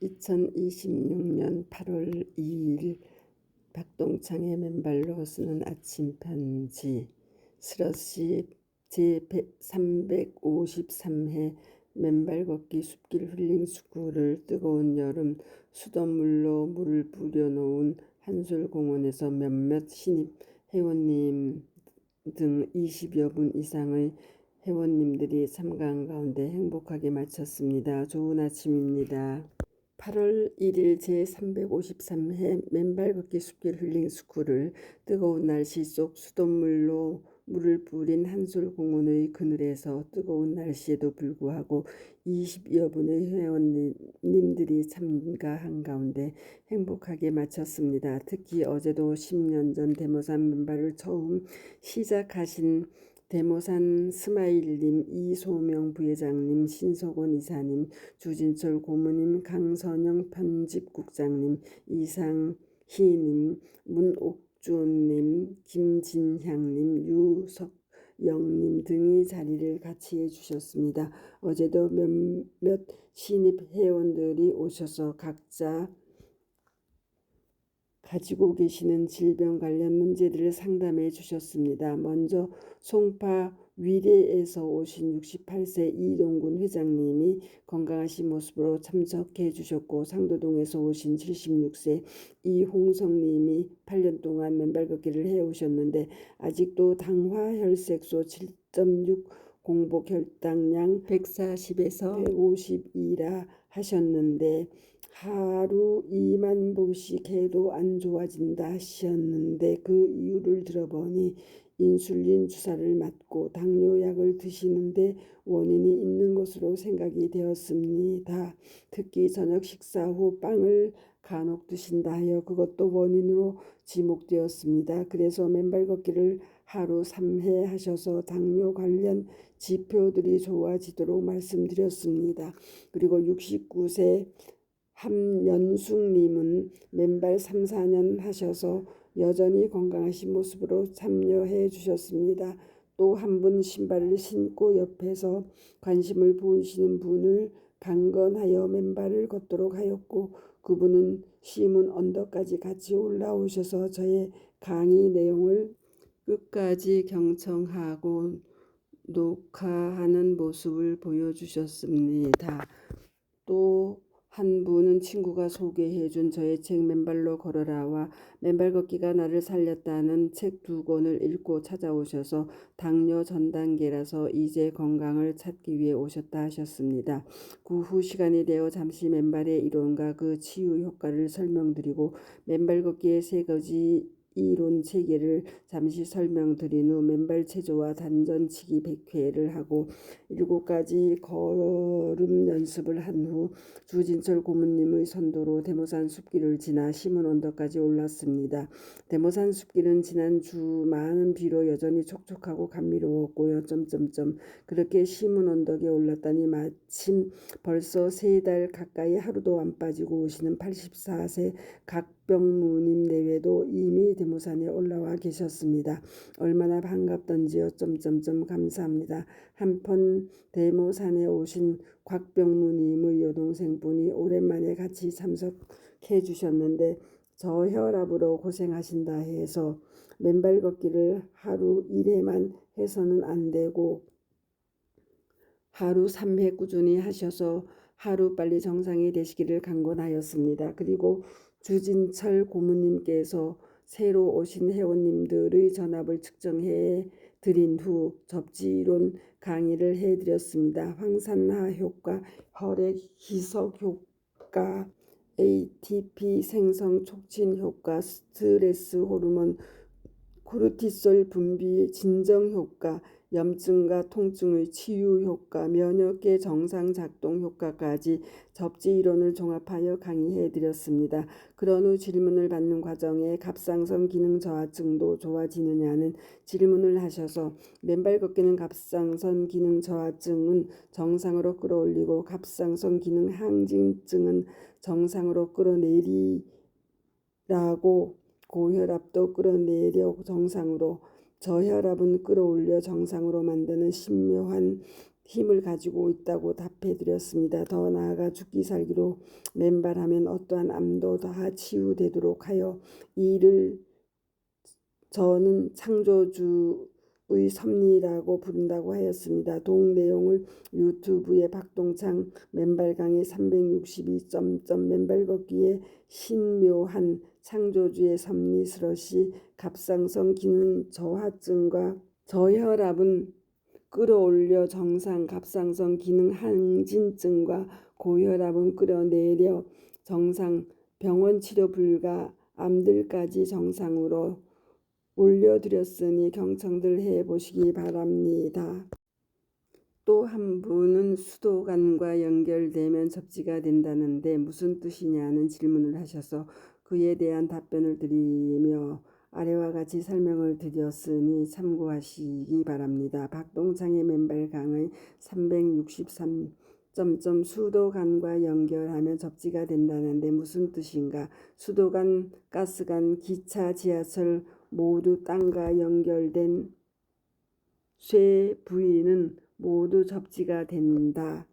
2026년 8월 2일 박동창의 맨발로 쓰는 아침 편지 스러시 제353회 맨발 걷기 숲길 힐링 스쿨을 뜨거운 여름 수돗물로 물을 뿌려놓은 한솔공원에서 몇몇 신입 회원님 등 20여 분 이상의 회원님들이 참가한 가운데 행복하게 마쳤습니다. 좋은 아침입니다. 8월 1일 제353회 맨발 걷기 숲길 힐링 스쿨을 뜨거운 날씨 속 수돗물로 물을 뿌린 한솔공원의 그늘에서 뜨거운 날씨에도 불구하고 20여 분의 회원님들이 참가한 가운데 행복하게 마쳤습니다. 특히 어제도 10년 전 대모산 맨발을 처음 시작하신 대모산 스마일님, 이소명 부회장님, 신석원 이사님, 주진철 고모님, 강선영 편집국장님, 이상희님, 문옥주님, 김진향님, 유석영님 등이 자리를 같이 해주셨습니다. 어제도 몇몇 신입 회원들이 오셔서 각자 가지고 계시는 질병 관련 문제들을 상담해 주셨습니다. 먼저 송파 위례에서 오신 68세 이동군 회장님이 건강하신 모습으로 참석해 주셨고, 상도동에서 오신 76세 이홍성님이 8년 동안 맨발 걷기를 해오셨는데 아직도 당화혈색소 7.6, 공복 혈당량 140에서 150이라 하셨는데 하루 2만 보씩 해도 안 좋아진다 하셨는데 그 이유를 들어보니 인슐린 주사를 맞고 당뇨약을 드시는데 원인이 있는 것으로 생각이 되었습니다. 특히 저녁 식사 후 빵을 간혹 드신다 하여 그것도 원인으로 지목되었습니다. 그래서 맨발 걷기를 하루 3회 하셔서 당뇨 관련 지표들이 좋아지도록 말씀드렸습니다. 그리고 69세 함연숙님은 맨발 3, 4년 하셔서 여전히 건강하신 모습으로 참여해 주셨습니다. 또 한 분 신발을 신고 옆에서 관심을 보이시는 분을 강건하여 맨발을 걷도록 하였고, 그분은 시문 언덕까지 같이 올라오셔서 저의 강의 내용을 끝까지 경청하고 녹화하는 모습을 보여주셨습니다. 또 한 분은 친구가 소개해준 저의 책 맨발로 걸어라와 맨발 걷기가 나를 살렸다는 책 2권을 읽고 찾아오셔서 당뇨 전 단계라서 이제 건강을 찾기 위해 오셨다 하셨습니다. 그 후 시간이 되어 잠시 맨발의 이론과 그 치유 효과를 설명드리고 맨발 걷기의 3가지 이론 체계를 잠시 설명드린 후 맨발 체조와 단전치기 100회를 하고 7가지 걸음 연습을 한 후 주진철 고모님의 선도로 대모산 숲길을 지나 시문 언덕까지 올랐습니다. 대모산 숲길은 지난주 많은 비로 여전히 촉촉하고 감미로웠고요. 그렇게 시문 언덕에 올랐다니 마침 벌써 3달 가까이 하루도 안 빠지고 오시는 84세 각병무님 내외도 이미 대모산에 올라와 계셨습니다. 얼마나 반갑던지요. 감사합니다. 한편 대모산에 오신 곽병무님의 여동생분이 오랜만에 같이 참석해 주셨는데 저혈압으로 고생하신다 해서 맨발 걷기를 하루 1회만 해서는 안 되고 하루 3회 꾸준히 하셔서 하루빨리 정상이 되시기를 강권하였습니다. 그리고 주진철 고모님께서 새로 오신 회원님들의 전압을 측정해 드린 후 접지이론 강의를 해드렸습니다. 황산화 효과, 혈액 희석 효과, ATP 생성 촉진 효과, 스트레스 호르몬 코르티솔 분비 진정 효과, 염증과 통증의 치유 효과, 면역계 정상 작동 효과까지 접지 이론을 종합하여 강의해 드렸습니다. 그런 후 질문을 받는 과정에 갑상선 기능 저하증도 좋아지느냐는 질문을 하셔서 맨발 걷기는 갑상선 기능 저하증은 정상으로 끌어올리고 갑상선 기능 항진증은 정상으로 끌어내리라고, 고혈압도 끌어내려 정상으로, 저혈압은 끌어올려 정상으로 만드는 신묘한 힘을 가지고 있다고 답해드렸습니다. 더 나아가 죽기 살기로 맨발하면 어떠한 암도 다 치유되도록 하여 이를 저는 창조주의 섭리라고 부른다고 하였습니다. 동 내용을 유튜브에 박동창 맨발 강의 362점 맨발 걷기의 신묘한 창조주의 섭리 스러시 갑상선 기능 저하증과 저혈압은 끌어올려 정상, 갑상선 기능 항진증과 고혈압은 끌어내려 정상, 병원 치료 불가, 암들까지 정상으로 올려드렸으니 경청들 해보시기 바랍니다. 또 한 분은 수도관과 연결되면 접지가 된다는데 무슨 뜻이냐는 질문을 하셔서 그에 대한 답변을 드리며 아래와 같이 설명을 드렸으니 참고하시기 바랍니다. 박동창의 맨발 강의 363 수도관과 연결하면 접지가 된다는데 무슨 뜻인가? 수도관, 가스관, 기차, 지하철 모두 땅과 연결된 쇠 부위는 모두 접지가 된다.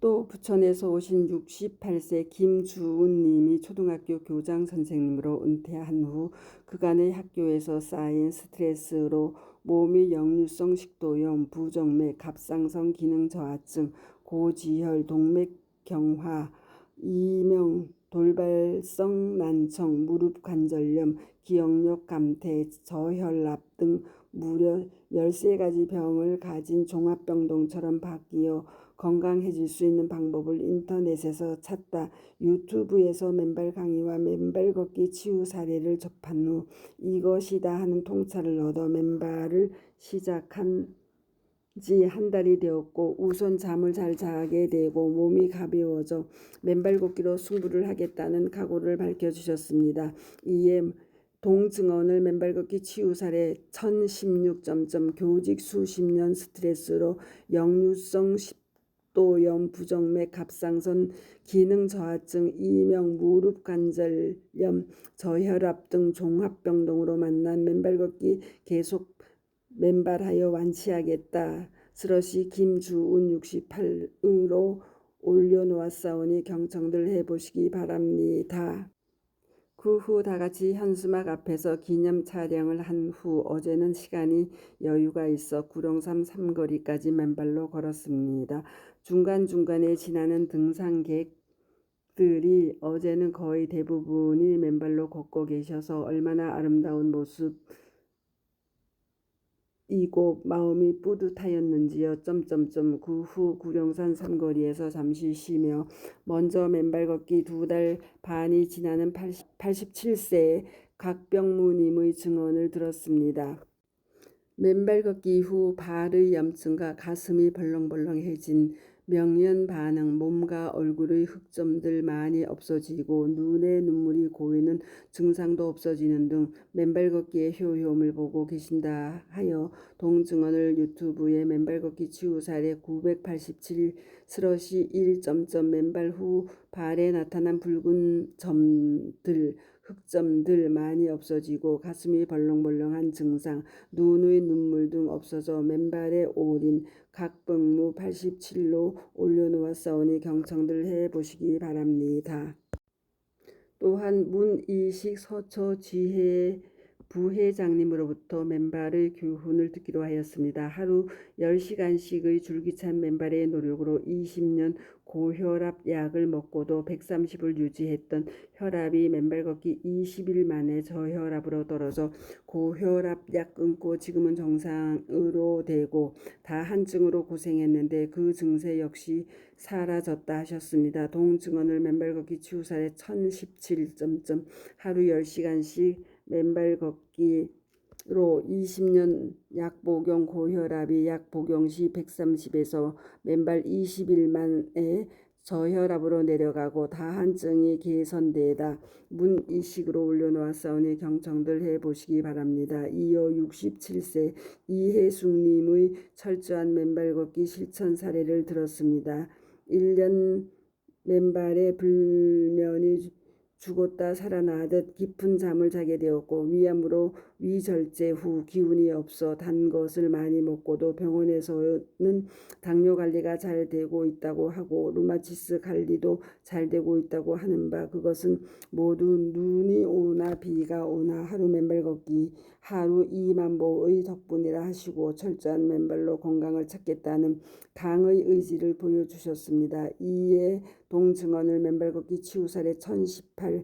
또 부천에서 오신 68세 김주은 님이 초등학교 교장 선생님으로 은퇴한 후 그간의 학교에서 쌓인 스트레스로 몸이 역류성 식도염, 부정맥, 갑상선 기능 저하증, 고지혈, 동맥경화, 이명, 돌발성 난청, 무릎 관절염, 기억력 감퇴, 저혈압 등 무려 13가지 병을 가진 종합병동처럼 바뀌어 건강해질 수 있는 방법을 인터넷에서 찾다 유튜브에서 맨발 강의와 맨발 걷기 치유 사례를 접한 후 이것이다 하는 통찰을 얻어 맨발을 시작한 지 한 달이 되었고 우선 잠을 잘 자게 되고 몸이 가벼워져 맨발 걷기로 승부를 하겠다는 각오를 밝혀주셨습니다. 이에 동증언을 맨발 걷기 치유 사례 1016 교직 수십 년 스트레스로 역류성 식도염, 부정맥, 갑상선 기능 저하증, 이명 무릎 관절염, 저혈압 등 종합병동으로 만난 맨발 걷기 계속 맨발하여 완치하겠다. 스러시 김주은 68으로 올려놓았사오니 경청들 해보시기 바랍니다. 그 후 다같이 현수막 앞에서 기념 촬영을 한 후 어제는 시간이 여유가 있어 구룡산 삼거리까지 맨발로 걸었습니다. 중간중간에 지나는 등산객들이 어제는 거의 대부분이 맨발로 걷고 계셔서 얼마나 아름다운 모습 이고 마음이 뿌듯하였는지요. 그 후 구룡산 삼거리에서 잠시 쉬며 먼저 맨발 걷기 2달 반이 지나는 87세의 각병무님의 증언을 들었습니다. 맨발 걷기 이후 발의 염증과 가슴이 벌렁벌렁해진 명현 반응, 몸과 얼굴의 흑점들 많이 없어지고 눈에 눈물이 고이는 증상도 없어지는 등 맨발 걷기의 효험을 보고 계신다 하여 동증언을 유튜브에 맨발 걷기 치유 사례 987 스러시 1 맨발 후 발에 나타난 붉은 점들 흑점들 많이 없어지고 가슴이 벌렁벌렁한 증상, 눈의 눈물 등 없어져 맨발에 오린 각병무 87로 올려놓았사오니 경청들 해보시기 바랍니다. 또한 문이식 서초지회 부회장님으로부터 맨발의 교훈을 듣기로 하였습니다. 하루 10시간씩의 줄기찬 맨발의 노력으로 20년 고혈압 약을 먹고도 130을 유지했던 혈압이 맨발 걷기 20일 만에 저혈압으로 떨어져 고혈압 약 끊고 지금은 정상으로 되고 다 한증으로 고생했는데 그 증세 역시 사라졌다 하셨습니다. 동증언을 맨발 걷기 치유 사례 1017 하루 10시간씩 맨발 걷기로 20년 약 복용 고혈압이 약 복용 시 130에서 맨발 20일 만에 저혈압으로 내려가고 다한증이 개선되다 문이식으로 올려놓았사오니 경청들 해보시기 바랍니다. 이어 67세 이혜숙님의 철저한 맨발 걷기 실천 사례를 들었습니다. 1년 맨발에 불면이 죽었다 살아나듯 깊은 잠을 자게 되었고 위암으로 위절제 후 기운이 없어 단 것을 많이 먹고도 병원에서는 당뇨 관리가 잘 되고 있다고 하고 루마티스 관리도 잘 되고 있다고 하는 바 그것은 모두 눈이 오나 비가 오나 하루 맨발 걷기 하루 2만보의 덕분이라 하시고 철저한 맨발로 건강을 찾겠다는 강의 의지를 보여주셨습니다. 이에 동증언을 맨발 걷기 치유 사례 1018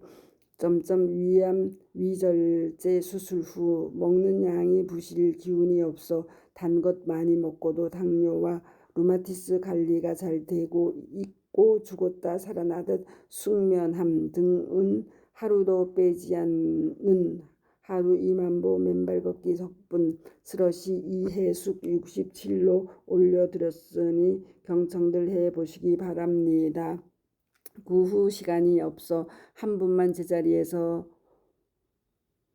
위암 위절제 수술 후 먹는 양이 부실 기운이 없어 단 것 많이 먹고도 당뇨와 루마티스 관리가 잘 되고 있고 죽었다 살아나듯 숙면함 등은 하루도 빼지 않는 하루 2만보 맨발 걷기 덕분 스러시 이해숙 67로 올려드렸으니 경청들 해보시기 바랍니다. 그 후 시간이 없어 한 분만 제자리에서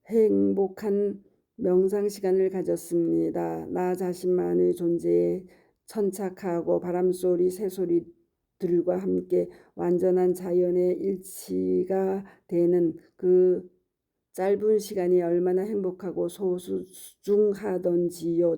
행복한 명상 시간을 가졌습니다. 나 자신만의 존재에 천착하고 바람소리, 새소리들과 함께 완전한 자연의 일치가 되는 그 짧은 시간이 얼마나 행복하고 소중하던지요.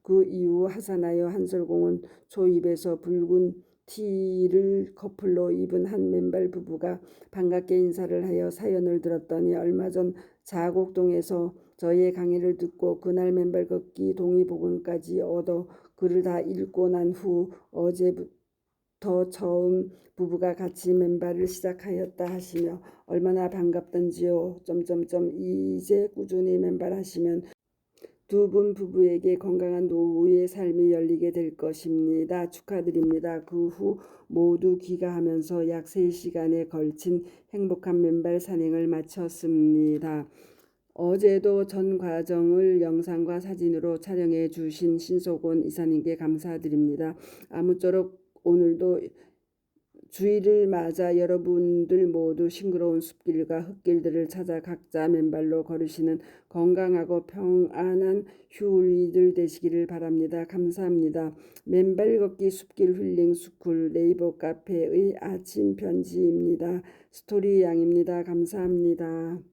그 이후 하사나요 한설공원 초입에서 붉은 티를 커플로 입은 한 맨발 부부가 반갑게 인사를 하여 사연을 들었더니 얼마 전 자곡동에서 저의 강의를 듣고 그날 맨발 걷기 동의보감까지 얻어 글을 다 읽고 난 후 어제부터 처음 부부가 같이 맨발을 시작하였다 하시며 얼마나 반갑던지요. 이제 꾸준히 맨발하시면 두 분 부부에게 건강한 노후의 삶이 열리게 될 것입니다. 축하드립니다. 그 후 모두 귀가하면서 약 3시간에 걸친 행복한 맨발 산행을 마쳤습니다. 어제도 전 과정을 영상과 사진으로 촬영해 주신 신속원 이사님께 감사드립니다. 아무쪼록 오늘도 주일을 맞아 여러분들 모두 싱그러운 숲길과 흙길들을 찾아 각자 맨발로 걸으시는 건강하고 평안한 휴일들 되시기를 바랍니다. 감사합니다. 맨발 걷기 숲길 힐링 스쿨 네이버 카페의 아침 편지입니다. 스토리 양입니다. 감사합니다.